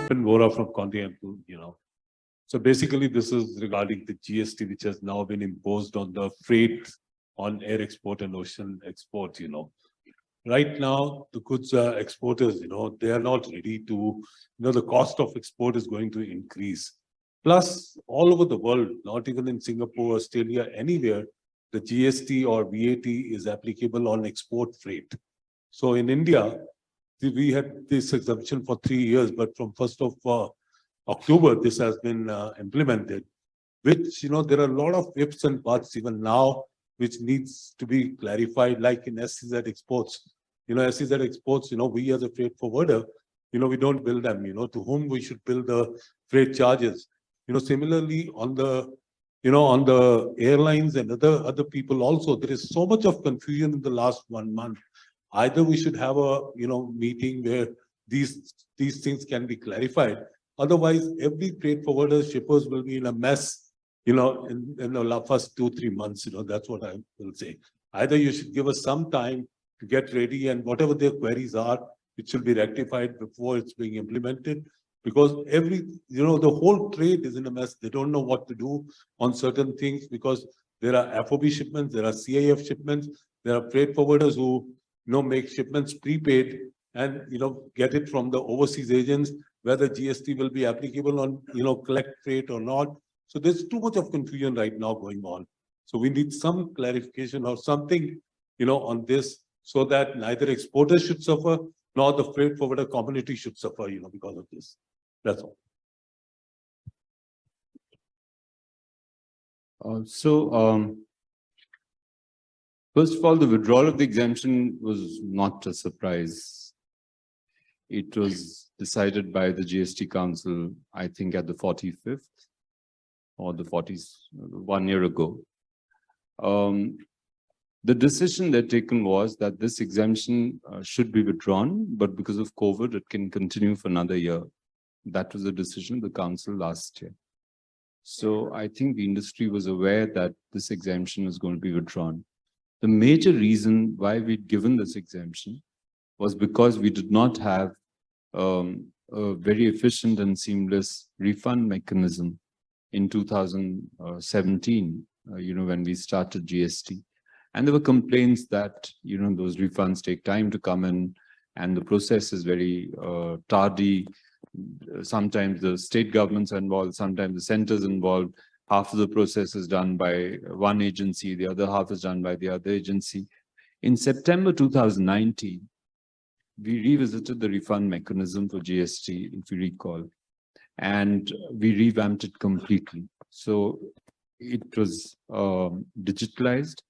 Vipin Vohra from Continental. So basically, this is regarding the GST, which has now been imposed on the freight on air export and ocean export. Right now, the goods exporters, they are not ready to, the cost of export is going to increase. Plus, all over the world, not even in Singapore, Australia, anywhere, the GST or VAT is applicable on export freight. So in India, we had this exemption for 3 years, but from 1st of October, this has been implemented, which, there are a lot of ifs and buts even now, which needs to be clarified, like in SEZ exports. SEZ exports, we as a freight forwarder, we don't bill them, to whom we should bill the freight charges. Similarly on the, on the airlines and other people also, there is so much of confusion in the last 1 month. Either we should have a, meeting where these things can be clarified. Otherwise, every freight forwarder, shippers will be in a mess, in the first 2-3 months. That's what I will say. Either you should give us some time to get ready, and whatever their queries are, it should be rectified before it's being implemented. Because the whole trade is in a mess. They don't know what to do on certain things because there are FOB shipments, there are CIF shipments, there are freight forwarders who make shipments prepaid and get it from the overseas agents, whether GST will be applicable on collect freight or not. So there's too much of confusion right now going on. So we need some clarification or something on this, so that neither exporters should suffer nor the freight forwarder community should suffer because of this. That's all. First of all, the withdrawal of the exemption was not a surprise. It was decided by the GST Council, I think, at the 45th or the 40th, 1 year ago. The decision they'd taken was that this exemption should be withdrawn, but because of COVID, it can continue for another year. That was the decision of the council last year. So I think the industry was aware that this exemption was going to be withdrawn. The major reason why we'd given this exemption was because we did not have a very efficient and seamless refund mechanism in 2017, when we started GST. And there were complaints that, those refunds take time to come in and the process is very tardy. Sometimes the state governments are involved, sometimes the centers involved. Half of the process is done by one agency, the other half is done by the other agency. In September 2019, we revisited the refund mechanism for GST, if you recall, and we revamped it completely. So it was digitalized.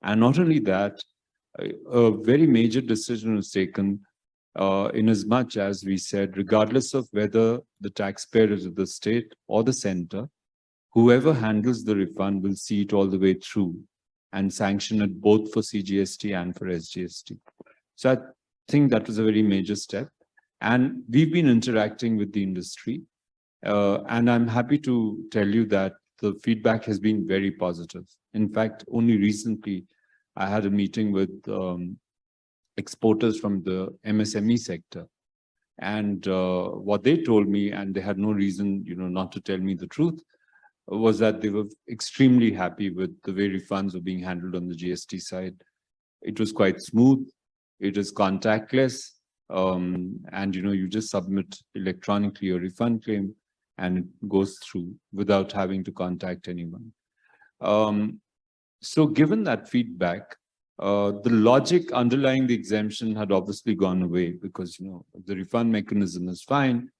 And not only that, a very major decision was taken in as much as we said, regardless of whether the taxpayer is of the state or the center, whoever handles the refund will see it all the way through and sanction it both for CGST and for SGST. So I think that was a very major step. And we've been interacting with the industry. And I'm happy to tell you that the feedback has been very positive. In fact, only recently, I had a meeting with exporters from the MSME sector. And what they told me, and they had no reason, not to tell me the truth, was that they were extremely happy with the way refunds were being handled on the GST side. It was quite smooth. It is contactless. And, you just submit electronically your refund claim and it goes through without having to contact anyone. So given that feedback, the logic underlying the exemption had obviously gone away because, the refund mechanism is fine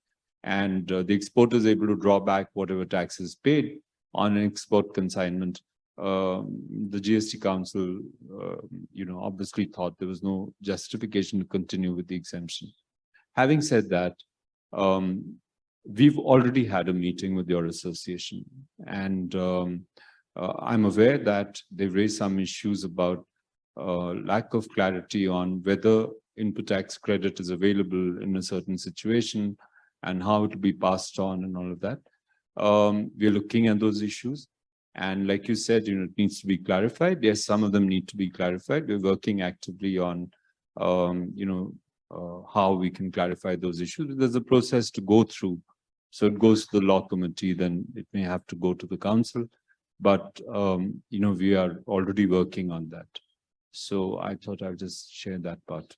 and the exporter is able to draw back whatever tax is paid on an export consignment. The GST Council, obviously thought there was no justification to continue with the exemption. Having said that, we've already had a meeting with your association, and I'm aware that they've raised some issues about lack of clarity on whether input tax credit is available in a certain situation and how it will be passed on and all of that. We're looking at those issues. And like you said, it needs to be clarified. Yes, some of them need to be clarified. We're working actively on, how we can clarify those issues. There's a process to go through. So it goes to the law committee, then it may have to go to the council. But, we are already working on that. So I thought I'll just share that part.